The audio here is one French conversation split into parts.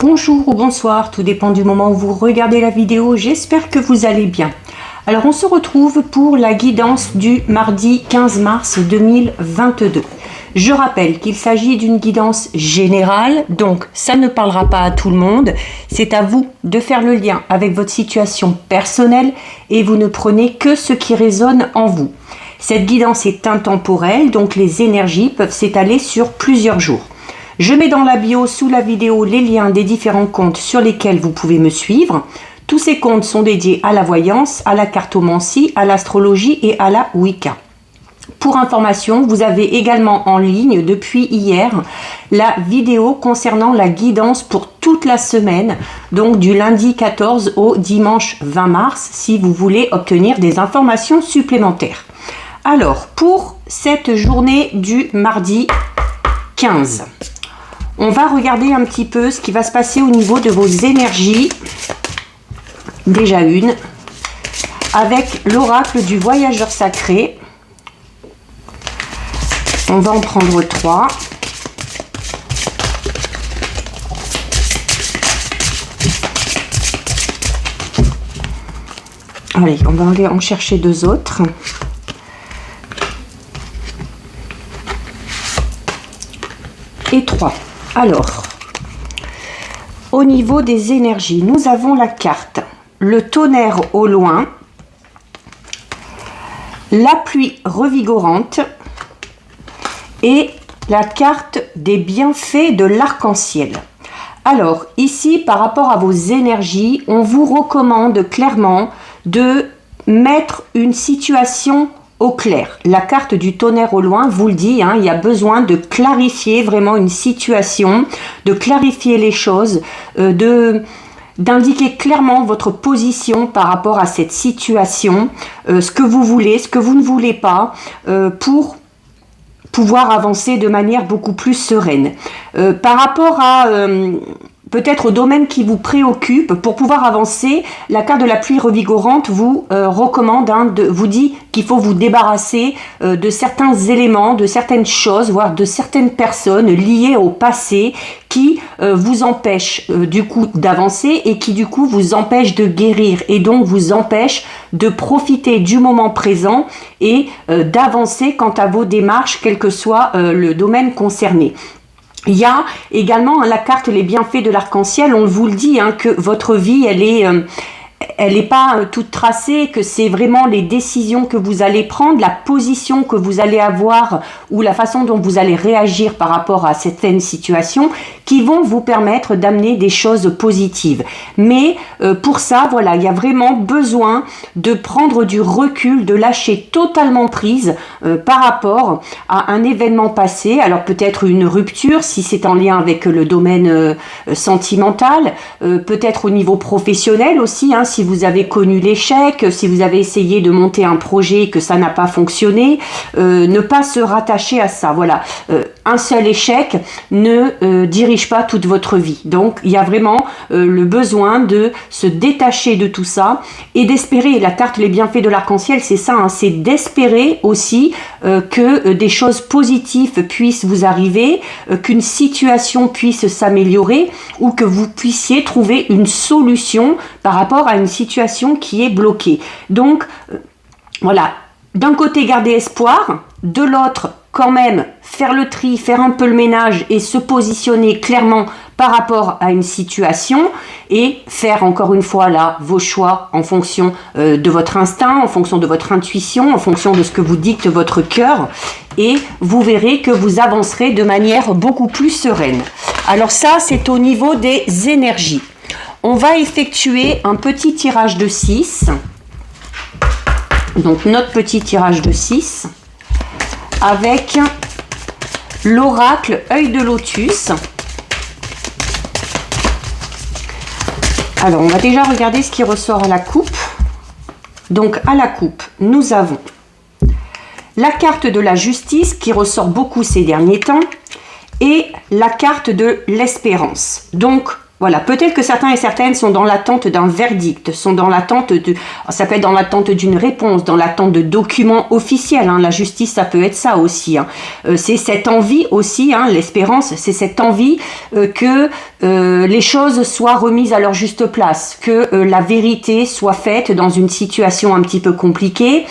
Bonjour ou bonsoir, tout dépend du moment où vous regardez la vidéo, j'espère que vous allez bien. Alors on se retrouve pour la guidance du mardi 15 mars 2022. Je rappelle qu'il s'agit d'une guidance générale, donc ça ne parlera pas à tout le monde. C'est à vous de faire le lien avec votre situation personnelle et vous ne prenez que ce qui résonne en vous. Cette guidance est intemporelle, donc les énergies peuvent s'étaler sur plusieurs jours. Je mets dans la bio sous la vidéo les liens des différents comptes sur lesquels vous pouvez me suivre. Tous ces comptes sont dédiés à la voyance, à la cartomancie, à l'astrologie et à la Wicca. Pour information, vous avez également en ligne depuis hier la vidéo concernant la guidance pour toute la semaine, donc du lundi 14 au dimanche 20 mars, si vous voulez obtenir des informations supplémentaires. Alors, pour cette journée du mardi 15, on va regarder un petit peu ce qui va se passer au niveau de vos énergies. Déjà une, avec l'oracle du voyageur sacré. On va en prendre 3. Allez, on va aller en chercher 2 autres. Et 3. Alors, au niveau des énergies, nous avons la carte le tonnerre au loin, la pluie revigorante et la carte des bienfaits de l'arc-en-ciel. Alors, ici, par rapport à vos énergies, on vous recommande clairement de mettre une situation au clair. La carte du tonnerre au loin vous le dit, il y a besoin de clarifier vraiment une situation, de clarifier les choses, d'indiquer clairement votre position par rapport à cette situation, ce que vous voulez, ce que vous ne voulez pas, pour pouvoir avancer de manière beaucoup plus sereine. Par rapport à peut-être au domaine qui vous préoccupe, pour pouvoir avancer, la carte de la pluie revigorante vous recommande, vous dit qu'il faut vous débarrasser de certains éléments, de certaines choses, voire de certaines personnes liées au passé qui vous empêchent du coup d'avancer et qui du coup vous empêchent de guérir et donc vous empêchent de profiter du moment présent et d'avancer quant à vos démarches, quel que soit le domaine concerné. Il y a également la carte les bienfaits de l'arc-en-ciel. On vous le dit que votre vie elle est pas toute tracée, que c'est vraiment les décisions que vous allez prendre, la position que vous allez avoir ou la façon dont vous allez réagir par rapport à certaines situations qui vont vous permettre d'amener des choses positives. Mais pour ça, voilà, il y a vraiment besoin de prendre du recul, de lâcher totalement prise par rapport à un événement passé. Alors peut-être une rupture si c'est en lien avec le domaine sentimental, peut-être au niveau professionnel aussi, si vous avez connu l'échec, si vous avez essayé de monter un projet et que ça n'a pas fonctionné, ne pas se rattacher à ça. Voilà, un seul échec ne dirige pas toute votre vie. Donc, il y a vraiment le besoin de se détacher de tout ça et d'espérer. La carte les bienfaits de l'arc-en-ciel, c'est ça, c'est d'espérer aussi que des choses positives puissent vous arriver, qu'une situation puisse s'améliorer ou que vous puissiez trouver une solution par rapport à une situation qui est bloquée. Donc, voilà, d'un côté garder espoir, de l'autre quand même faire le tri, faire un peu le ménage et se positionner clairement par rapport à une situation et faire encore une fois là vos choix en fonction de votre instinct, en fonction de votre intuition, en fonction de ce que vous dicte votre cœur et vous verrez que vous avancerez de manière beaucoup plus sereine. Alors ça, c'est au niveau des énergies. On va effectuer un petit tirage de 6. Donc notre petit tirage de 6 avec l'oracle œil de lotus. Alors on va déjà regarder ce qui ressort à la coupe. Donc à la coupe, nous avons la carte de la justice qui ressort beaucoup ces derniers temps et la carte de l'espérance. Donc Voilà, peut-être que certains et certaines sont dans l'attente d'un verdict, sont dans l'attente de, ça peut être dans l'attente d'une réponse, dans l'attente de documents officiels. Hein. La justice, ça peut être ça aussi. Hein. C'est cette envie aussi, hein, l'espérance, c'est cette envie que les choses soient remises à leur juste place, que la vérité soit faite dans une situation un petit peu compliquée.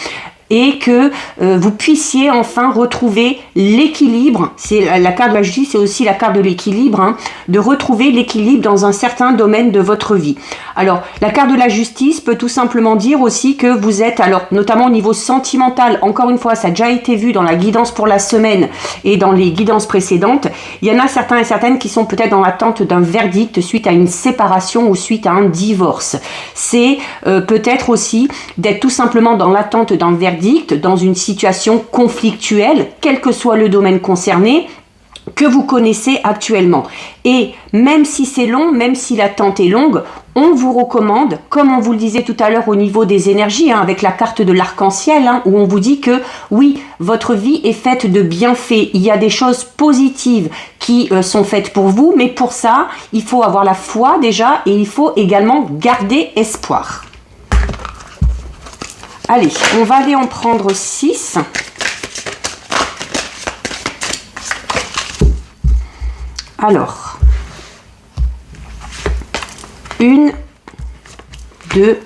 Et que vous puissiez enfin retrouver l'équilibre. C'est la carte de la justice, c'est aussi la carte de l'équilibre, hein, de retrouver l'équilibre dans un certain domaine de votre vie. Alors, la carte de la justice peut tout simplement dire aussi que vous êtes, alors notamment au niveau sentimental, encore une fois, ça a déjà été vu dans la guidance pour la semaine et dans les guidances précédentes, il y en a certains et certaines qui sont peut-être dans l'attente d'un verdict suite à une séparation ou suite à un divorce. C'est peut-être aussi d'être tout simplement dans l'attente d'un verdict, dans une situation conflictuelle, quel que soit le domaine concerné, que vous connaissez actuellement. Et même si c'est long, même si l'attente est longue, on vous recommande, comme on vous le disait tout à l'heure au niveau des énergies, hein, avec la carte de l'arc-en-ciel, hein, où on vous dit que oui, votre vie est faite de bienfaits, il y a des choses positives qui sont faites pour vous, mais pour ça, il faut avoir la foi déjà et il faut également garder espoir. Allez, on va aller en prendre 6. Alors, 1, 2,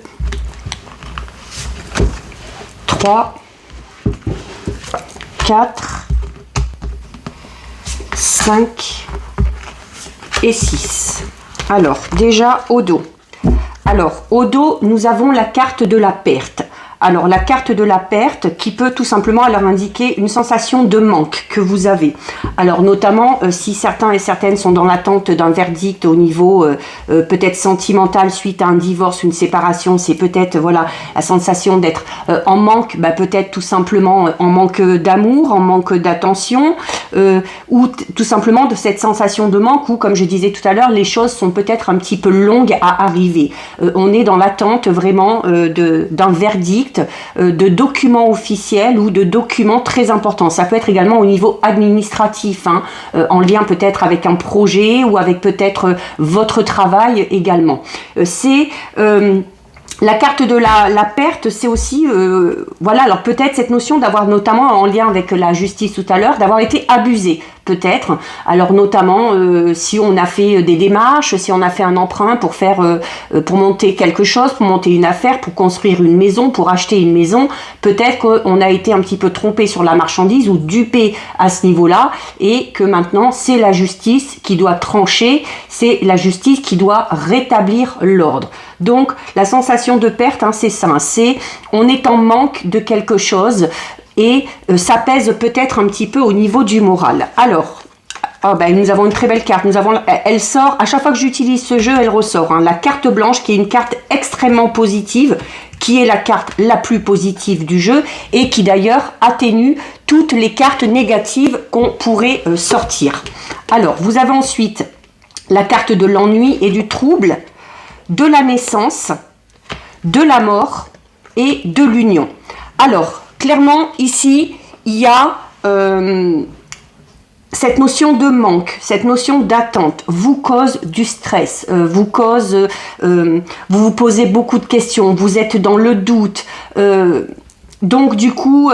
3, 4, 5 et 6. Alors, déjà au dos. Alors, au dos, nous avons la carte de la perte. Alors, la carte de la perte qui peut tout simplement alors indiquer une sensation de manque que vous avez. Alors, notamment, si certains et certaines sont dans l'attente d'un verdict au niveau peut-être sentimental suite à un divorce, une séparation, c'est peut-être voilà la sensation d'être en manque, peut-être tout simplement en manque d'amour, en manque d'attention, ou tout simplement de cette sensation de manque où, comme je disais tout à l'heure, les choses sont peut-être un petit peu longues à arriver. On est dans l'attente vraiment d'un verdict, de documents officiels ou de documents très importants. Ça peut être également au niveau administratif, hein, en lien peut-être avec un projet ou avec peut-être votre travail également. C'est la carte de la perte, c'est aussi, voilà, alors peut-être cette notion d'avoir notamment en lien avec la justice tout à l'heure, d'avoir été abusé, peut-être. Alors notamment, si on a fait des démarches, si on a fait un emprunt pour faire, pour monter quelque chose, pour monter une affaire, pour construire une maison, pour acheter une maison, peut-être qu'on a été un petit peu trompé sur la marchandise ou dupé à ce niveau-là, et que maintenant c'est la justice qui doit trancher, c'est la justice qui doit rétablir l'ordre. Donc la sensation de perte, hein, c'est ça, c'est on est en manque de quelque chose et ça pèse peut-être un petit peu au niveau du moral. Alors, nous avons une très belle carte, elle sort, à chaque fois que j'utilise ce jeu, elle ressort, hein, la carte blanche qui est une carte extrêmement positive, qui est la carte la plus positive du jeu et qui d'ailleurs atténue toutes les cartes négatives qu'on pourrait sortir. Alors, vous avez ensuite la carte de l'ennui et du trouble, de la naissance, de la mort et de l'union. Alors, clairement, ici, il y a cette notion de manque, cette notion d'attente vous cause du stress, vous vous posez beaucoup de questions, vous êtes dans le doute. Donc du coup,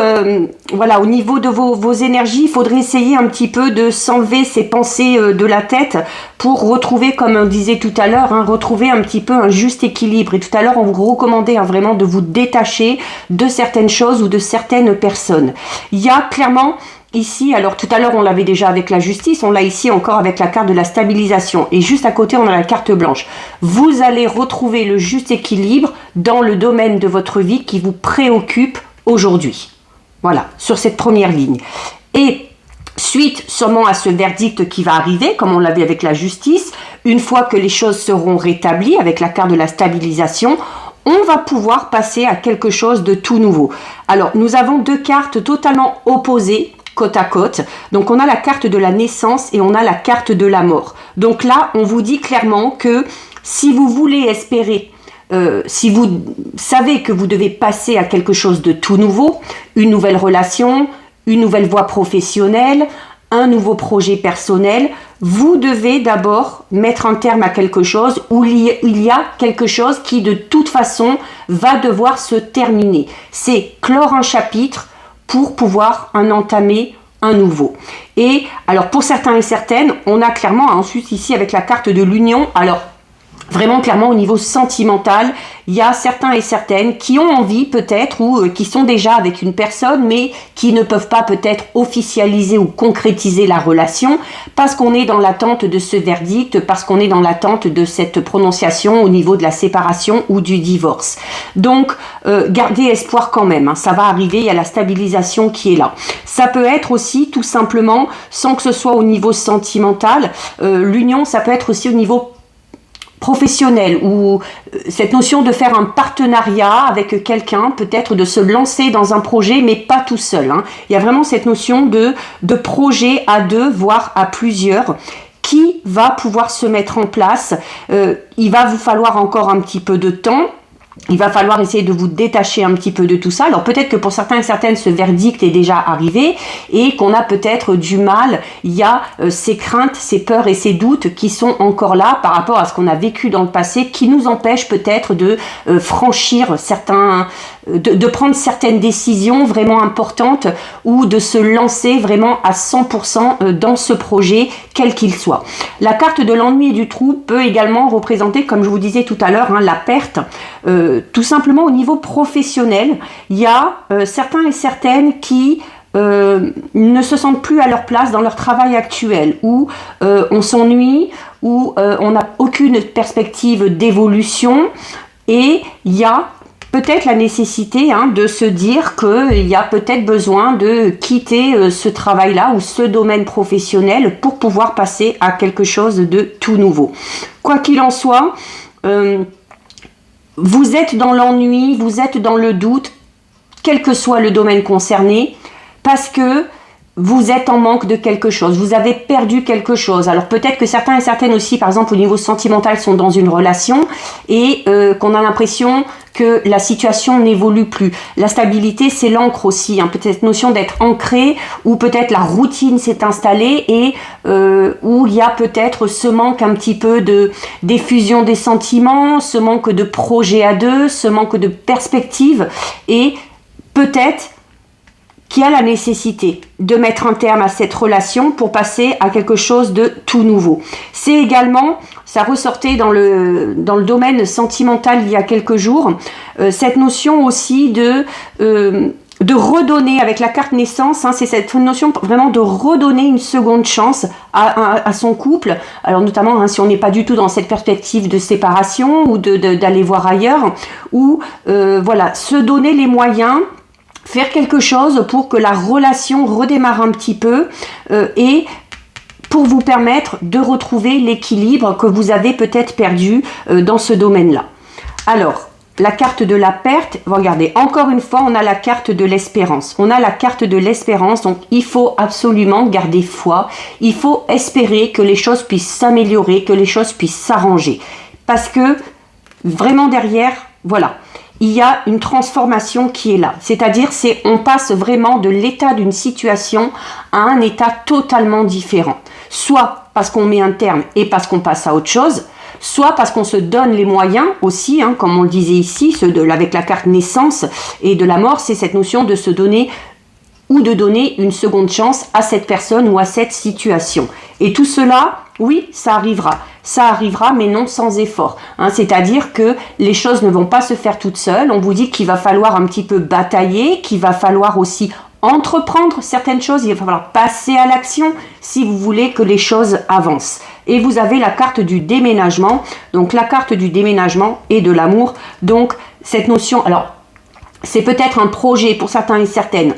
voilà, au niveau de vos énergies, il faudrait essayer un petit peu de s'enlever ces pensées de la tête pour retrouver, comme on disait tout à l'heure, hein, retrouver un petit peu un juste équilibre. Et tout à l'heure, on vous recommandait vraiment de vous détacher de certaines choses ou de certaines personnes. Il y a clairement ici, alors tout à l'heure on l'avait déjà avec la justice, on l'a ici encore avec la carte de la stabilisation et juste à côté on a la carte blanche. Vous allez retrouver le juste équilibre dans le domaine de votre vie qui vous préoccupe aujourd'hui. Voilà, sur cette première ligne. Et suite seulement à ce verdict qui va arriver, comme on l'avait avec la justice, une fois que les choses seront rétablies avec la carte de la stabilisation, on va pouvoir passer à quelque chose de tout nouveau. Alors, nous avons deux cartes totalement opposées, côte à côte. Donc, on a la carte de la naissance et on a la carte de la mort. Donc là, on vous dit clairement que si vous voulez espérer, si vous savez que vous devez passer à quelque chose de tout nouveau, une nouvelle relation, une nouvelle voie professionnelle, un nouveau projet personnel, vous devez d'abord mettre un terme à quelque chose où il y a quelque chose qui de toute façon va devoir se terminer. C'est clore un chapitre pour pouvoir en entamer un nouveau. Et alors pour certains et certaines, on a clairement ensuite ici avec la carte de l'union, alors vraiment clairement au niveau sentimental, il y a certains et certaines qui ont envie peut-être ou qui sont déjà avec une personne mais qui ne peuvent pas peut-être officialiser ou concrétiser la relation parce qu'on est dans l'attente de ce verdict, parce qu'on est dans l'attente de cette prononciation au niveau de la séparation ou du divorce. Donc gardez espoir quand même, hein, ça va arriver, il y a la stabilisation qui est là. Ça peut être aussi tout simplement, sans que ce soit au niveau sentimental, l'union ça peut être aussi au niveau professionnel ou cette notion de faire un partenariat avec quelqu'un, peut-être de se lancer dans un projet mais pas tout seul, hein. Il y a vraiment cette notion de projet à deux voire à plusieurs qui va pouvoir se mettre en place. Il va vous falloir encore un petit peu de temps. Il va falloir essayer de vous détacher un petit peu de tout ça. Alors peut-être que pour certains et certaines, ce verdict est déjà arrivé et qu'on a peut-être du mal. Il y a ces craintes, ces peurs et ces doutes qui sont encore là par rapport à ce qu'on a vécu dans le passé, qui nous empêchent peut-être de franchir certains, de prendre certaines décisions vraiment importantes ou de se lancer vraiment à 100% dans ce projet, quel qu'il soit. La carte de l'ennui et du trou peut également représenter, comme je vous disais tout à l'heure, hein, la perte. Tout simplement au niveau professionnel, il y a certains et certaines qui ne se sentent plus à leur place dans leur travail actuel, où on s'ennuie, où on n'a aucune perspective d'évolution et il y a peut-être la nécessité de se dire qu'il y a peut-être besoin de quitter ce travail-là ou ce domaine professionnel pour pouvoir passer à quelque chose de tout nouveau. Quoi qu'il en soit, vous êtes dans l'ennui, vous êtes dans le doute, quel que soit le domaine concerné, parce que vous êtes en manque de quelque chose, vous avez perdu quelque chose. Alors peut-être que certains et certaines aussi, par exemple au niveau sentimental, sont dans une relation et qu'on a l'impression que la situation n'évolue plus. La stabilité, c'est l'ancre aussi, hein, peut-être cette notion d'être ancré, ou peut-être la routine s'est installée et où il y a peut-être ce manque un petit peu de d'effusion des sentiments, ce manque de projet à deux, ce manque de perspective et peut-être qui a la nécessité de mettre un terme à cette relation pour passer à quelque chose de tout nouveau. C'est également, ça ressortait dans le domaine sentimental il y a quelques jours, cette notion aussi de redonner, avec la carte naissance, hein, c'est cette notion vraiment de redonner une seconde chance à son couple, alors notamment hein, si on n'est pas du tout dans cette perspective de séparation ou d'aller voir ailleurs, ou voilà, se donner les moyens, faire quelque chose pour que la relation redémarre un petit peu et pour vous permettre de retrouver l'équilibre que vous avez peut-être perdu dans ce domaine-là. Alors, la carte de la perte, regardez, encore une fois, on a la carte de l'espérance. On a la carte de l'espérance, donc il faut absolument garder foi. Il faut espérer que les choses puissent s'améliorer, que les choses puissent s'arranger. Parce que, vraiment derrière, voilà, il y a une transformation qui est là. C'est-à-dire, on passe vraiment de l'état d'une situation à un état totalement différent. Soit parce qu'on met un terme et parce qu'on passe à autre chose, soit parce qu'on se donne les moyens aussi, hein, comme on le disait ici, avec la carte naissance et de la mort, c'est cette notion de se donner ou de donner une seconde chance à cette personne ou à cette situation. Et tout cela, oui, ça arrivera, mais non sans effort. Hein, c'est-à-dire que les choses ne vont pas se faire toutes seules. On vous dit qu'il va falloir un petit peu batailler, qu'il va falloir aussi entreprendre certaines choses, il va falloir passer à l'action si vous voulez que les choses avancent. Et vous avez la carte du déménagement, donc la carte du déménagement et de l'amour. Donc cette notion, alors c'est peut-être un projet pour certains et certaines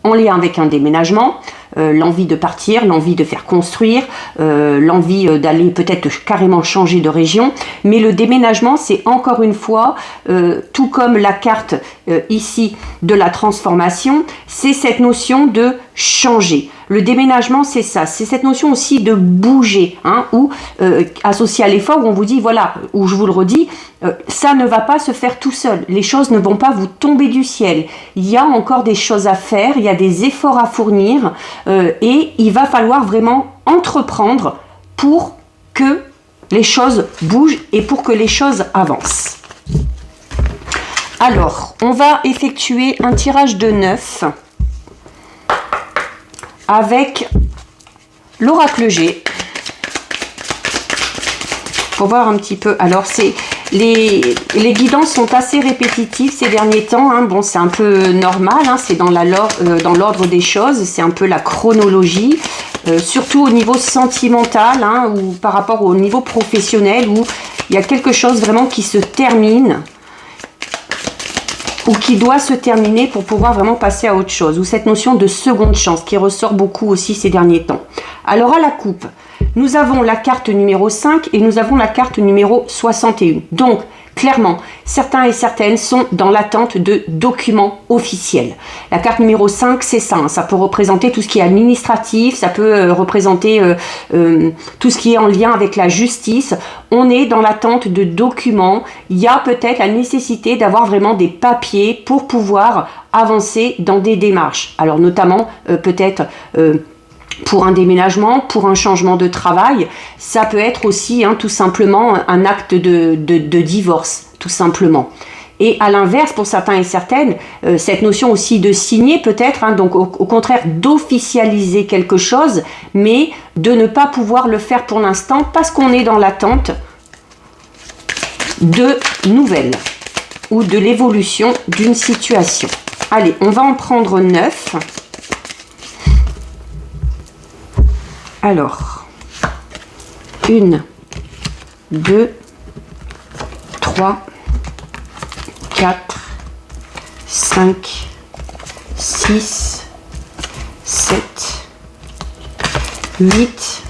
en lien avec un déménagement, l'envie de partir, l'envie de faire construire, l'envie d'aller peut-être carrément changer de région. Mais le déménagement, c'est encore une fois, tout comme la carte ici de la transformation, c'est cette notion de changer. Le déménagement, c'est ça, c'est cette notion aussi de bouger, hein, ou associé à l'effort, où on vous dit, voilà, où je vous le redis, ça ne va pas se faire tout seul. Les choses ne vont pas vous tomber du ciel. Il y a encore des choses à faire, il y a des efforts à fournir, et il va falloir vraiment entreprendre pour que les choses bougent et pour que les choses avancent. Alors, on va effectuer un tirage de 9 avec l'oracle G. Pour voir un petit peu. Alors, les guidances sont assez répétitives ces derniers temps. Hein. Bon, c'est un peu normal. Hein. C'est dans l'ordre des choses. C'est un peu la chronologie. Surtout au niveau sentimental, hein, ou par rapport au niveau professionnel, où il y a quelque chose vraiment qui se termine ou qui doit se terminer pour pouvoir vraiment passer à autre chose, ou cette notion de seconde chance qui ressort beaucoup aussi ces derniers temps. Alors à la coupe, nous avons la carte numéro 5 et nous avons la carte numéro 61. Donc, clairement, certains et certaines sont dans l'attente de documents officiels. La carte numéro 5, c'est ça. Hein, ça peut représenter tout ce qui est administratif, ça peut représenter tout ce qui est en lien avec la justice. On est dans l'attente de documents. Il y a peut-être la nécessité d'avoir vraiment des papiers pour pouvoir avancer dans des démarches. Alors notamment, peut-être... pour un déménagement, pour un changement de travail, ça peut être aussi tout simplement un acte de divorce, tout simplement. Et à l'inverse, pour certains et certaines, cette notion aussi de signer peut-être, donc au contraire d'officialiser quelque chose, mais de ne pas pouvoir le faire pour l'instant parce qu'on est dans l'attente de nouvelles ou de l'évolution d'une situation. Allez, on va en prendre 9. Alors, 1, 2, 3, 4, 5, 6, 7, 8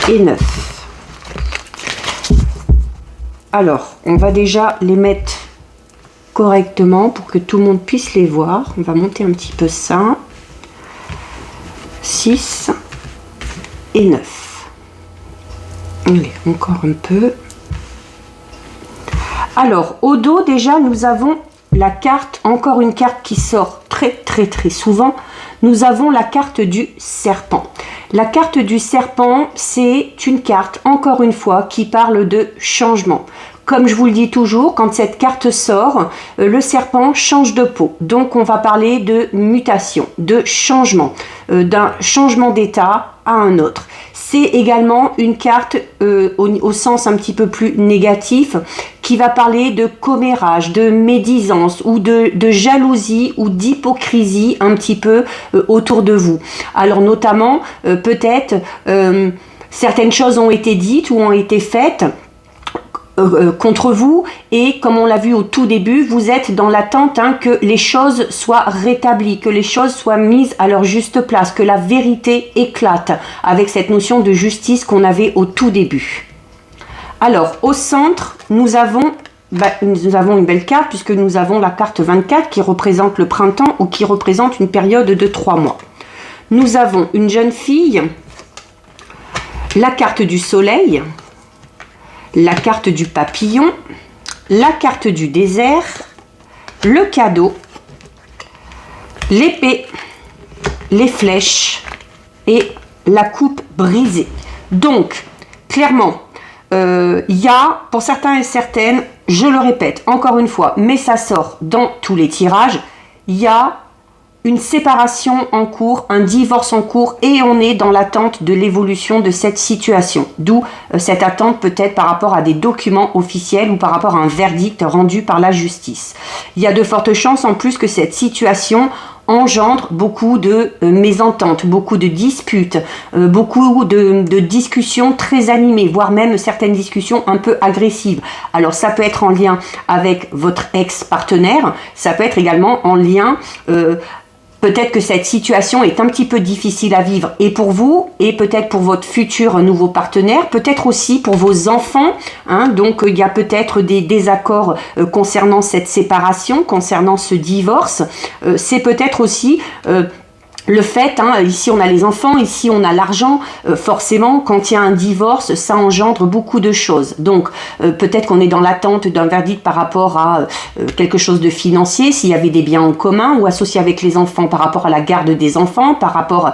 et 9. Alors, on va déjà les mettre correctement pour que tout le monde puisse les voir. On va monter un petit peu ça. 6 et 9. Allez, encore un peu. Alors, au dos, déjà, nous avons la carte, encore une carte qui sort très souvent. Nous avons la carte du serpent. La carte du serpent, c'est une carte, encore une fois, qui parle de changement. Comme je vous le dis toujours, quand cette carte sort, le serpent change de peau. Donc, on va parler de mutation, de changement, d'un changement d'état à un autre. C'est également une carte au sens un petit peu plus négatif qui va parler de commérage, de médisance ou de jalousie ou d'hypocrisie un petit peu autour de vous. Alors notamment, peut-être certaines choses ont été dites ou ont été faites contre vous, et comme on l'a vu au tout début, vous êtes dans l'attente que les choses soient rétablies, que les choses soient mises à leur juste place, que la vérité éclate avec cette notion de justice qu'on avait au tout début. Alors au centre, nous avons une belle carte puisque nous avons la carte 24 qui représente le printemps ou qui représente une période de 3 mois. Nous avons une jeune fille, la carte du soleil, la carte du papillon, la carte du désert, le cadeau, l'épée, les flèches et la coupe brisée. Donc, clairement, il y a, pour certains et certaines, je le répète encore une fois, mais ça sort dans tous les tirages, il y a une séparation en cours, un divorce en cours, et on est dans l'attente de l'évolution de cette situation. D'où cette attente peut-être par rapport à des documents officiels ou par rapport à un verdict rendu par la justice. Il y a de fortes chances en plus que cette situation engendre beaucoup de mésententes, beaucoup de disputes, beaucoup de discussions très animées, voire même certaines discussions un peu agressives. Alors ça peut être en lien avec votre ex-partenaire, ça peut être également en lien... peut-être que cette situation est un petit peu difficile à vivre et pour vous et peut-être pour votre futur nouveau partenaire, peut-être aussi pour vos enfants. Donc il y a peut-être des désaccords concernant cette séparation, concernant ce divorce. C'est peut-être aussi le fait, ici on a les enfants, ici on a l'argent, forcément quand il y a un divorce, ça engendre beaucoup de choses. Donc peut-être qu'on est dans l'attente d'un verdict par rapport à quelque chose de financier, s'il y avait des biens en commun ou associés avec les enfants par rapport à la garde des enfants, par rapport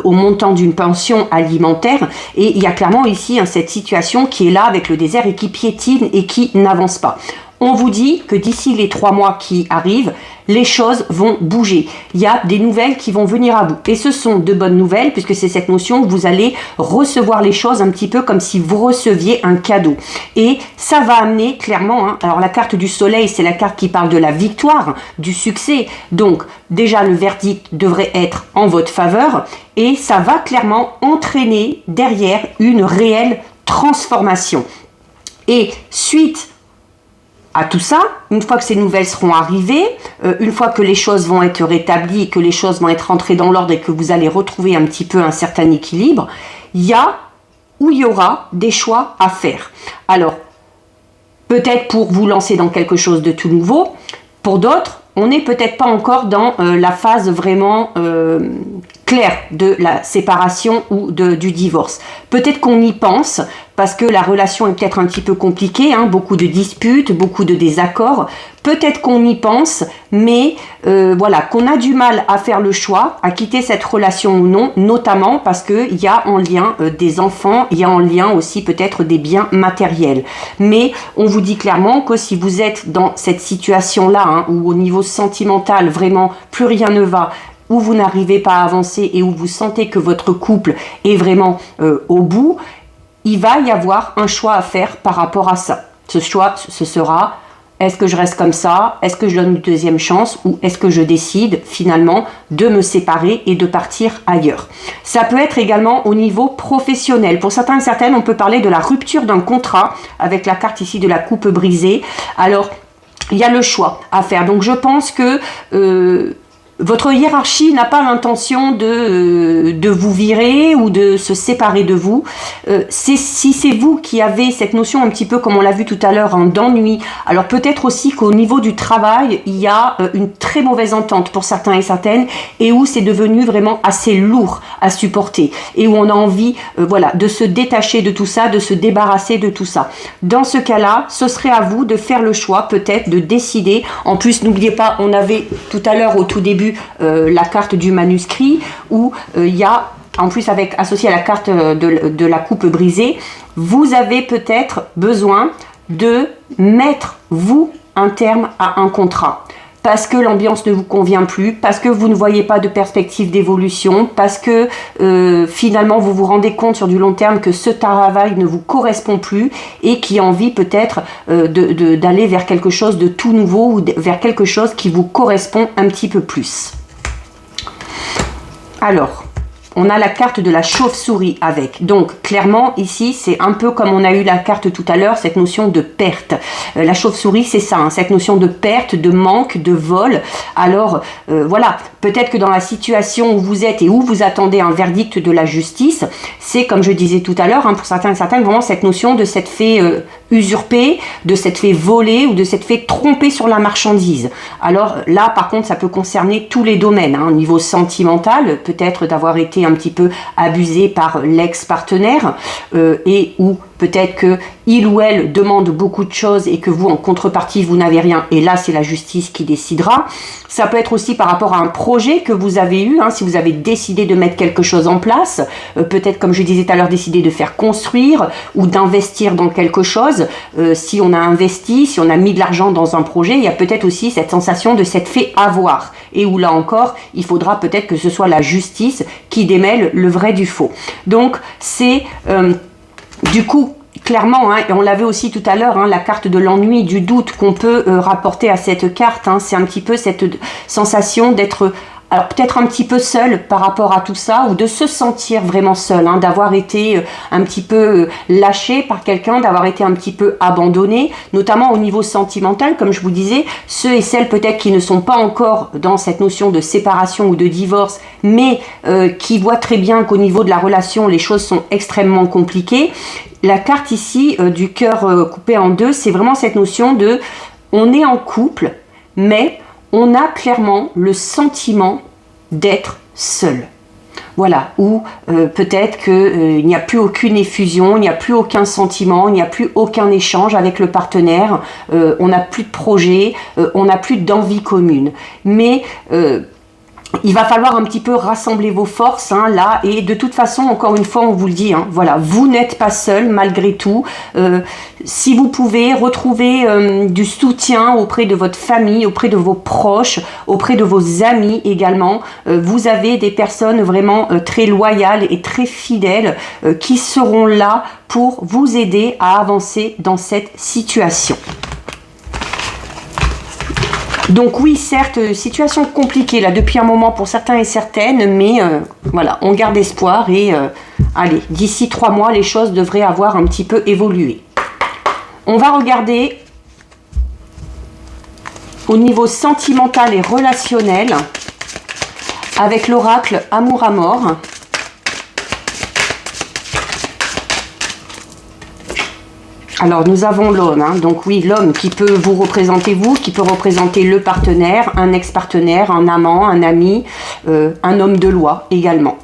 au montant d'une pension alimentaire. Et il y a clairement ici cette situation qui est là avec le désert et qui piétine et qui n'avance pas. On vous dit que d'ici les 3 mois qui arrivent, les choses vont bouger. Il y a des nouvelles qui vont venir à vous. Et ce sont de bonnes nouvelles, puisque c'est cette notion où vous allez recevoir les choses un petit peu comme si vous receviez un cadeau. Et ça va amener clairement, alors la carte du soleil, c'est la carte qui parle de la victoire, du succès. Donc déjà le verdict devrait être en votre faveur. Et ça va clairement entraîner derrière une réelle transformation. Et suite à tout ça, une fois que ces nouvelles seront arrivées, une fois que les choses vont être rétablies, que les choses vont être rentrées dans l'ordre et que vous allez retrouver un petit peu un certain équilibre, il y aura des choix à faire. Alors, peut-être pour vous lancer dans quelque chose de tout nouveau, pour d'autres, on n'est peut-être pas encore dans la phase vraiment claire de la séparation ou du divorce. Peut-être qu'on y pense parce que la relation est peut-être un petit peu compliquée, beaucoup de disputes, beaucoup de désaccords. Peut-être qu'on y pense, mais voilà, qu'on a du mal à faire le choix, à quitter cette relation ou non, notamment parce qu'il y a en lien des enfants, il y a en lien aussi peut-être des biens matériels. Mais on vous dit clairement que si vous êtes dans cette situation-là, où au niveau sentimental, vraiment, plus rien ne va, où vous n'arrivez pas à avancer et où vous sentez que votre couple est vraiment au bout, il va y avoir un choix à faire par rapport à ça. Ce choix, ce sera, est-ce que je reste comme ça? Est-ce que je donne une deuxième chance? Ou est-ce que je décide finalement de me séparer et de partir ailleurs? Ça peut être également au niveau professionnel. Pour certains et certaines, on peut parler de la rupture d'un contrat avec la carte ici de la coupe brisée. Alors, il y a le choix à faire. Donc, je pense que votre hiérarchie n'a pas l'intention de vous virer ou de se séparer de vous. Si c'est vous qui avez cette notion un petit peu comme on l'a vu tout à l'heure d'ennui, alors peut-être aussi qu'au niveau du travail, il y a une très mauvaise entente pour certains et certaines et où c'est devenu vraiment assez lourd à supporter et où on a envie de se détacher de tout ça, de se débarrasser de tout ça. Dans ce cas-là, ce serait à vous de faire le choix peut-être de décider. En plus, n'oubliez pas, on avait tout à l'heure au tout début la carte du manuscrit où il y a en plus avec associé à la carte de la coupe brisée, vous avez peut-être besoin de mettre vous un terme à un contrat parce que l'ambiance ne vous convient plus, parce que vous ne voyez pas de perspective d'évolution, parce que finalement vous vous rendez compte sur du long terme que ce travail ne vous correspond plus et qui a envie peut-être d'aller vers quelque chose de tout nouveau ou vers quelque chose qui vous correspond un petit peu plus. Alors, on a la carte de la chauve-souris avec. Donc, clairement, ici, c'est un peu comme on a eu la carte tout à l'heure, cette notion de perte. La chauve-souris, c'est ça, cette notion de perte, de manque, de vol. Alors, voilà, peut-être que dans la situation où vous êtes et où vous attendez un verdict de la justice, c'est, comme je disais tout à l'heure, pour certains et certaines, vraiment cette notion de s'être fait usurper, de s'être fait voler ou de s'être fait tromper sur la marchandise. Alors là, par contre, ça peut concerner tous les domaines. Au niveau sentimental, peut-être d'avoir été un petit peu abusé par l'ex-partenaire et ou peut-être que il ou elle demande beaucoup de choses et que vous, en contrepartie, vous n'avez rien. Et là, c'est la justice qui décidera. Ça peut être aussi par rapport à un projet que vous avez eu, si vous avez décidé de mettre quelque chose en place. Peut-être, comme je disais tout à l'heure, décider de faire construire ou d'investir dans quelque chose. Si on a investi, si on a mis de l'argent dans un projet, il y a peut-être aussi cette sensation de s'être fait avoir. Et où là encore, il faudra peut-être que ce soit la justice qui démêle le vrai du faux. Donc, c'est du coup, clairement, et on l'avait aussi tout à l'heure, la carte de l'ennui, du doute qu'on peut rapporter à cette carte, c'est un petit peu cette sensation d'être, alors peut-être un petit peu seul par rapport à tout ça, ou de se sentir vraiment seul, d'avoir été un petit peu lâché par quelqu'un, d'avoir été un petit peu abandonné, notamment au niveau sentimental, comme je vous disais, ceux et celles peut-être qui ne sont pas encore dans cette notion de séparation ou de divorce, mais qui voient très bien qu'au niveau de la relation, les choses sont extrêmement compliquées. La carte ici du cœur coupé en deux, c'est vraiment cette notion de on est en couple, mais on a clairement le sentiment d'être seul. Voilà, ou peut-être qu'il n'y a plus aucune effusion, il n'y a plus aucun sentiment, il n'y a plus aucun échange avec le partenaire, on n'a plus de projet, on n'a plus d'envie commune. Mais il va falloir un petit peu rassembler vos forces là, et de toute façon, encore une fois, on vous le dit, voilà, vous n'êtes pas seul malgré tout. Si vous pouvez retrouver du soutien auprès de votre famille, auprès de vos proches, auprès de vos amis également, vous avez des personnes vraiment très loyales et très fidèles qui seront là pour vous aider à avancer dans cette situation. Donc oui, certes, situation compliquée là depuis un moment pour certains et certaines, mais voilà, on garde espoir et allez, d'ici 3 mois, les choses devraient avoir un petit peu évolué. On va regarder au niveau sentimental et relationnel avec l'oracle Amour à mort. Alors, nous avons l'homme, donc oui, l'homme qui peut vous représenter vous, qui peut représenter le partenaire, un ex-partenaire, un amant, un ami, un homme de loi également.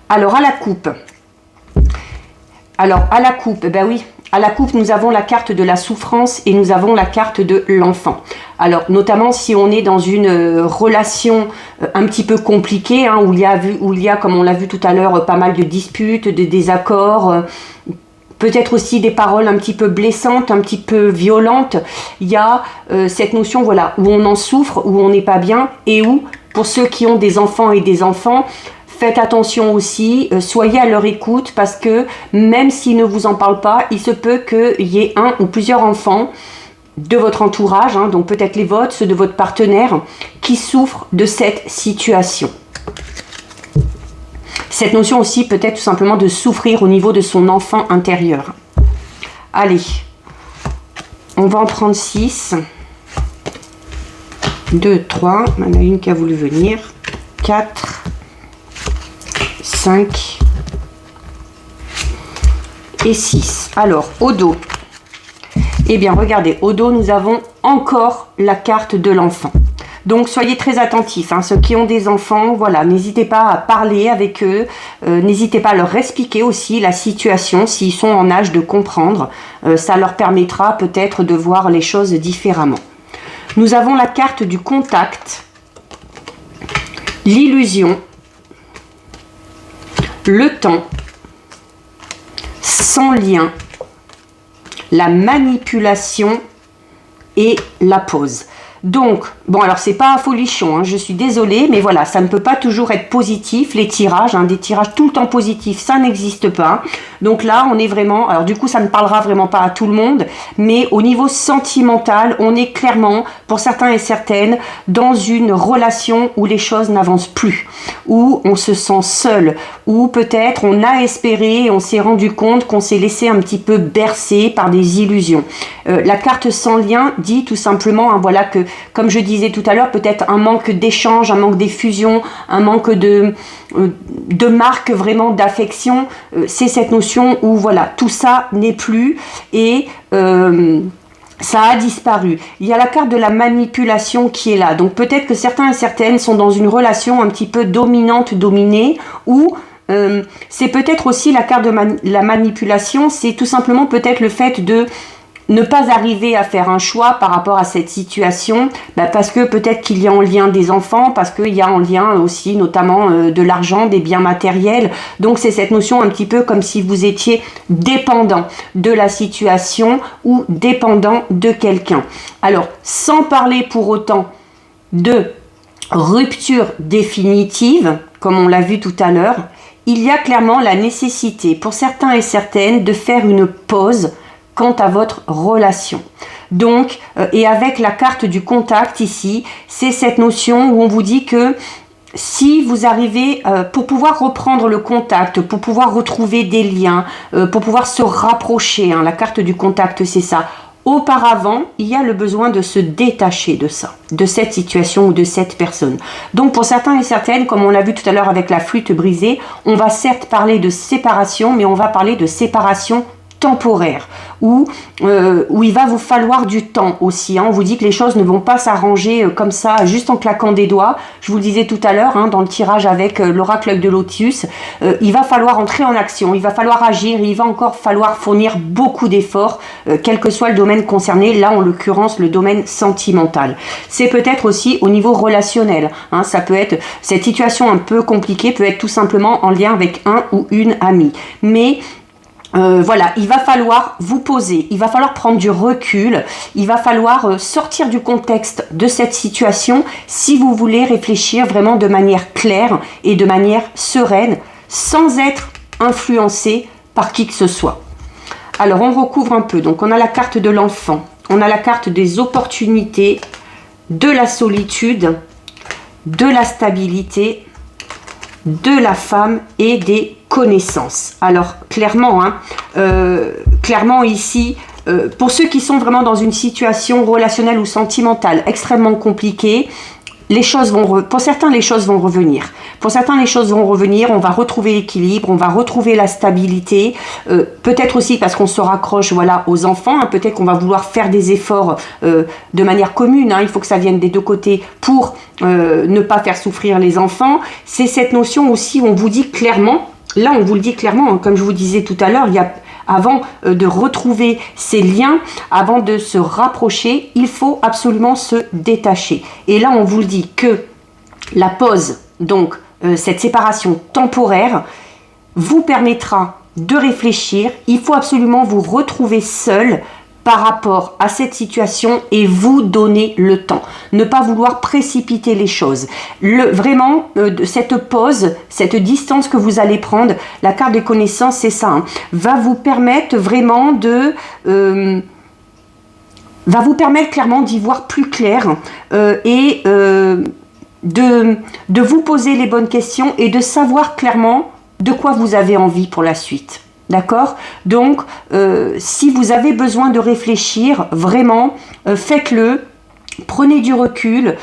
Alors, à la coupe. Alors, à la coupe, ben oui, à la coupe, nous avons la carte de la souffrance et nous avons la carte de l'enfant. Alors, notamment si on est dans une relation un petit peu compliquée, où il y a, comme on l'a vu tout à l'heure, pas mal de disputes, de désaccords, peut-être aussi des paroles un petit peu blessantes, un petit peu violentes. Il y a cette notion, voilà, où on en souffre, où on n'est pas bien, et où, pour ceux qui ont des enfants et des enfants, faites attention aussi, soyez à leur écoute, parce que même s'ils ne vous en parlent pas, il se peut qu'il y ait un ou plusieurs enfants de votre entourage, donc peut-être les vôtres, ceux de votre partenaire, qui souffrent de cette situation. Cette notion aussi peut-être tout simplement de souffrir au niveau de son enfant intérieur. Allez, on va en prendre 6. 2, 3, il y en a une qui a voulu venir. 4, 5 et 6. Alors, au dos. Eh bien, regardez, au dos, nous avons encore la carte de l'enfant. Donc, soyez très attentifs. Ceux qui ont des enfants, voilà, n'hésitez pas à parler avec eux. N'hésitez pas à leur expliquer aussi la situation, s'ils sont en âge de comprendre. Ça leur permettra peut-être de voir les choses différemment. Nous avons la carte du contact, l'illusion, le temps, sans lien, la manipulation et la pause. Donc, bon, alors c'est pas un folichon, je suis désolée, mais voilà, ça ne peut pas toujours être positif, les tirages, des tirages tout le temps positifs, ça n'existe pas. Donc là, on est vraiment, alors du coup, ça ne parlera vraiment pas à tout le monde, mais au niveau sentimental, on est clairement, pour certains et certaines, dans une relation où les choses n'avancent plus, où on se sent seul, où peut-être on a espéré et on s'est rendu compte qu'on s'est laissé un petit peu bercer par des illusions. La carte sans lien dit tout simplement, voilà, que comme je disais tout à l'heure, peut-être un manque d'échange, un manque d'effusion, un manque de marque vraiment d'affection. C'est cette notion où voilà, tout ça n'est plus et ça a disparu. Il y a la carte de la manipulation qui est là. Donc peut-être que certains et certaines sont dans une relation un petit peu dominante-dominée ou c'est peut-être aussi la carte de la manipulation, c'est tout simplement peut-être le fait de ne pas arriver à faire un choix par rapport à cette situation, parce que peut-être qu'il y a en lien des enfants, parce qu'il y a en lien aussi notamment de l'argent, des biens matériels. Donc c'est cette notion un petit peu comme si vous étiez dépendant de la situation ou dépendant de quelqu'un. Alors, sans parler pour autant de rupture définitive, comme on l'a vu tout à l'heure, il y a clairement la nécessité pour certains et certaines de faire une pause quant à votre relation. Donc, et avec la carte du contact ici, c'est cette notion où on vous dit que si vous arrivez, pour pouvoir reprendre le contact, pour pouvoir retrouver des liens, pour pouvoir se rapprocher, la carte du contact c'est ça, auparavant, il y a le besoin de se détacher de ça, de cette situation ou de cette personne. Donc pour certains et certaines, comme on l'a vu tout à l'heure avec la flûte brisée, on va certes parler de séparation, mais on va parler de séparation temporaire, où il va vous falloir du temps aussi. On vous dit que les choses ne vont pas s'arranger comme ça, juste en claquant des doigts. Je vous le disais tout à l'heure, dans le tirage avec l'oracle de Lotus, il va falloir entrer en action, il va falloir agir, il va encore falloir fournir beaucoup d'efforts, quel que soit le domaine concerné, là en l'occurrence le domaine sentimental. C'est peut-être aussi au niveau relationnel, ça peut être, cette situation un peu compliquée peut être tout simplement en lien avec un ou une amie. Mais voilà, il va falloir vous poser, il va falloir prendre du recul, il va falloir sortir du contexte de cette situation si vous voulez réfléchir vraiment de manière claire et de manière sereine, sans être influencé par qui que ce soit. Alors on recouvre un peu, donc on a la carte de l'enfant, on a la carte des opportunités, de la solitude, de la stabilité, de la femme et des connaissances. Alors clairement, clairement ici, pour ceux qui sont vraiment dans une situation relationnelle ou sentimentale extrêmement compliquée, les choses vont, pour certains, les choses vont revenir. Pour certains, les choses vont revenir, on va retrouver l'équilibre, on va retrouver la stabilité. Peut-être aussi parce qu'on se raccroche aux enfants. Peut-être qu'on va vouloir faire des efforts de manière commune. Il faut que ça vienne des deux côtés pour ne pas faire souffrir les enfants. C'est cette notion aussi où on vous dit clairement, là on vous le dit clairement, comme je vous disais tout à l'heure, avant de retrouver ces liens, avant de se rapprocher, il faut absolument se détacher. Et là, on vous le dit que la pause, donc cette séparation temporaire, vous permettra de réfléchir. Il faut absolument vous retrouver seul par rapport à cette situation et vous donner le temps. Ne pas vouloir précipiter les choses. Vraiment, cette pause, cette distance que vous allez prendre, la carte des connaissances, c'est ça, va vous permettre vraiment va vous permettre clairement d'y voir plus clair et de vous poser les bonnes questions et de savoir clairement de quoi vous avez envie pour la suite. D'accord? Donc, si vous avez besoin de réfléchir, vraiment, faites-le. Prenez du recul,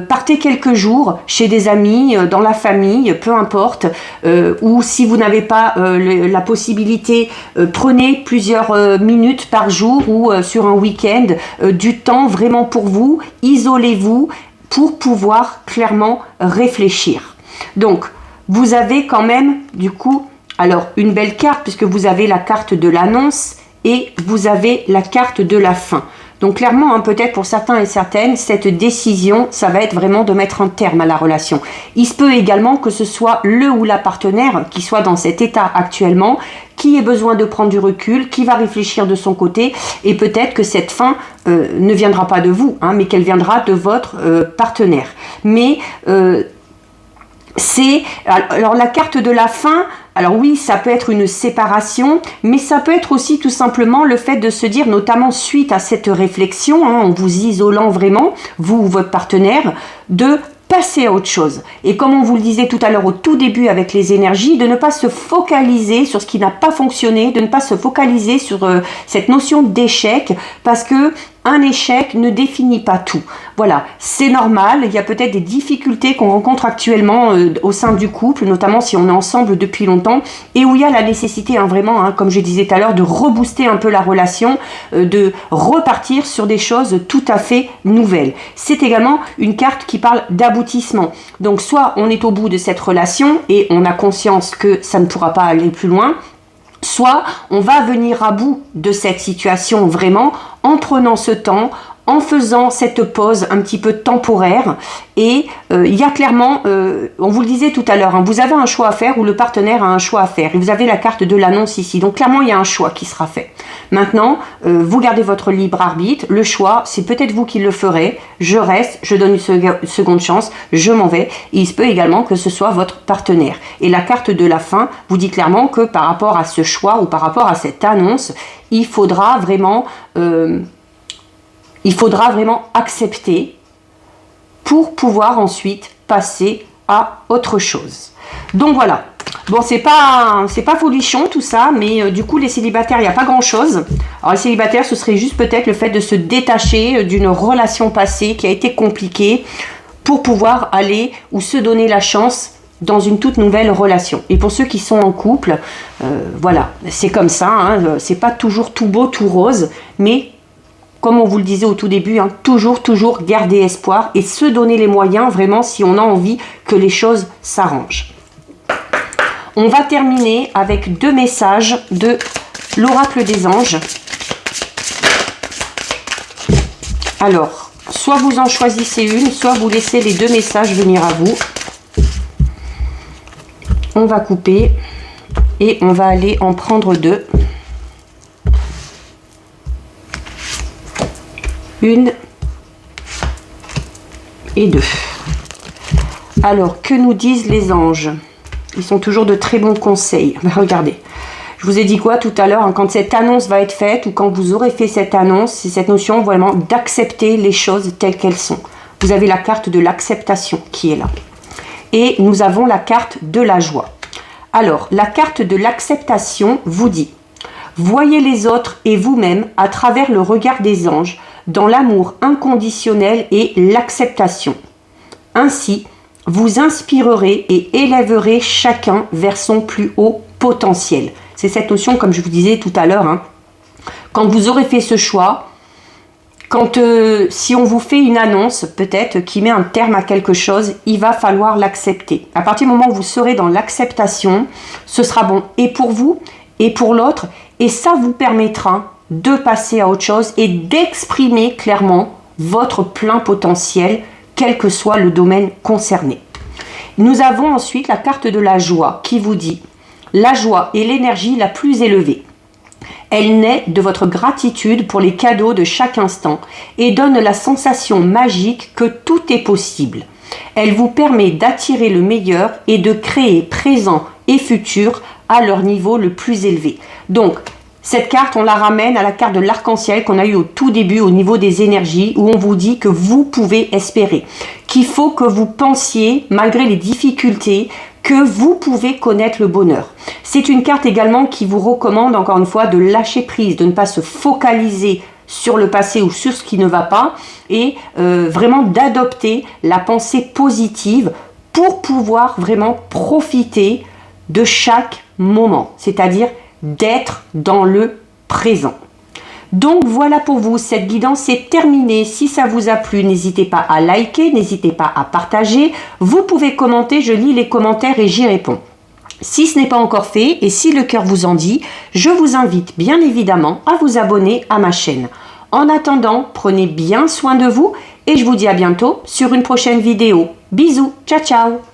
partez quelques jours chez des amis, dans la famille, peu importe, ou si vous n'avez pas la possibilité, prenez plusieurs minutes par jour ou sur un week-end, du temps vraiment pour vous, isolez-vous pour pouvoir clairement réfléchir. Donc, vous avez quand même, du coup, alors, une belle carte, puisque vous avez la carte de l'annonce et vous avez la carte de la fin. Donc, clairement, peut-être pour certains et certaines, cette décision, ça va être vraiment de mettre un terme à la relation. Il se peut également que ce soit le ou la partenaire qui soit dans cet état actuellement, qui ait besoin de prendre du recul, qui va réfléchir de son côté, et peut-être que cette fin ne viendra pas de vous, mais qu'elle viendra de votre partenaire. Mais alors la carte de la fin, alors oui, ça peut être une séparation, mais ça peut être aussi tout simplement le fait de se dire, notamment suite à cette réflexion, en vous isolant vraiment, vous ou votre partenaire, de passer à autre chose. Et comme on vous le disait tout à l'heure au tout début avec les énergies, de ne pas se focaliser sur ce qui n'a pas fonctionné, de ne pas se focaliser sur cette notion d'échec, parce que un échec ne définit pas tout. Voilà, c'est normal, il y a peut-être des difficultés qu'on rencontre actuellement au sein du couple, notamment si on est ensemble depuis longtemps, et où il y a la nécessité vraiment, comme je disais tout à l'heure, de rebooster un peu la relation, de repartir sur des choses tout à fait nouvelles. C'est également une carte qui parle d'aboutissement. Donc soit on est au bout de cette relation et on a conscience que ça ne pourra pas aller plus loin, soit on va venir à bout de cette situation vraiment en prenant ce temps, en faisant cette pause un petit peu temporaire. Et il y a clairement, on vous le disait tout à l'heure, vous avez un choix à faire ou le partenaire a un choix à faire. Et vous avez la carte de l'annonce ici. Donc clairement, il y a un choix qui sera fait. Maintenant, vous gardez votre libre arbitre. Le choix, c'est peut-être vous qui le ferez. Je reste, je donne une seconde chance, je m'en vais. Et il se peut également que ce soit votre partenaire. Et la carte de la fin vous dit clairement que par rapport à ce choix ou par rapport à cette annonce, il faudra vraiment accepter pour pouvoir ensuite passer à autre chose. Donc voilà. Bon, c'est pas folichon tout ça, mais du coup les célibataires, il n'y a pas grand chose. Alors les célibataires, ce serait juste peut-être le fait de se détacher d'une relation passée qui a été compliquée pour pouvoir aller ou se donner la chance dans une toute nouvelle relation. Et pour ceux qui sont en couple, voilà, c'est comme ça, hein, c'est pas toujours tout beau, tout rose, mais comme on vous le disait au tout début, hein, toujours garder espoir et se donner les moyens vraiment si on a envie que les choses s'arrangent. On va terminer avec 2 messages de l'oracle des anges. Alors, soit vous en choisissez une, soit vous laissez les 2 messages venir à vous. On va couper et on va aller en prendre 2. Une et 2. Alors, que nous disent les anges? Ils sont toujours de très bons conseils. Regardez, je vous ai dit quoi tout à l'heure, hein, quand cette annonce va être faite ou quand vous aurez fait cette annonce, c'est cette notion vraiment d'accepter les choses telles qu'elles sont. Vous avez la carte de l'acceptation qui est là. Et nous avons la carte de la joie. Alors, la carte de l'acceptation vous dit: voyez les autres et vous-même à travers le regard des anges, dans l'amour inconditionnel et l'acceptation. Ainsi, vous inspirerez et élèverez chacun vers son plus haut potentiel. C'est cette notion, comme je vous disais tout à l'heure, hein, quand vous aurez fait ce choix, quand si on vous fait une annonce peut-être qui met un terme à quelque chose, il va falloir l'accepter. À partir du moment où vous serez dans l'acceptation, ce sera bon et pour vous et pour l'autre, et ça vous permettra de passer à autre chose et d'exprimer clairement votre plein potentiel, quel que soit le domaine concerné. Nous avons ensuite la carte de la joie qui vous dit: la joie est l'énergie la plus élevée. Elle naît de votre gratitude pour les cadeaux de chaque instant et donne la sensation magique que tout est possible. Elle vous permet d'attirer le meilleur et de créer présent et futur à leur niveau le plus élevé. Donc, cette carte, on la ramène à la carte de l'arc-en-ciel qu'on a eu au tout début au niveau des énergies, où on vous dit que vous pouvez espérer, qu'il faut que vous pensiez, malgré les difficultés, que vous pouvez connaître le bonheur. C'est une carte également qui vous recommande, encore une fois, de lâcher prise, de ne pas se focaliser sur le passé ou sur ce qui ne va pas, et vraiment d'adopter la pensée positive pour pouvoir vraiment profiter de chaque moment, c'est-à-dire d'être dans le présent. Donc voilà pour vous, cette guidance est terminée. Si ça vous a plu, n'hésitez pas à liker, n'hésitez pas à partager. Vous pouvez commenter, je lis les commentaires et j'y réponds. Si ce n'est pas encore fait et si le cœur vous en dit, je vous invite bien évidemment à vous abonner à ma chaîne. En attendant, prenez bien soin de vous et je vous dis à bientôt sur une prochaine vidéo. Bisous, ciao ciao.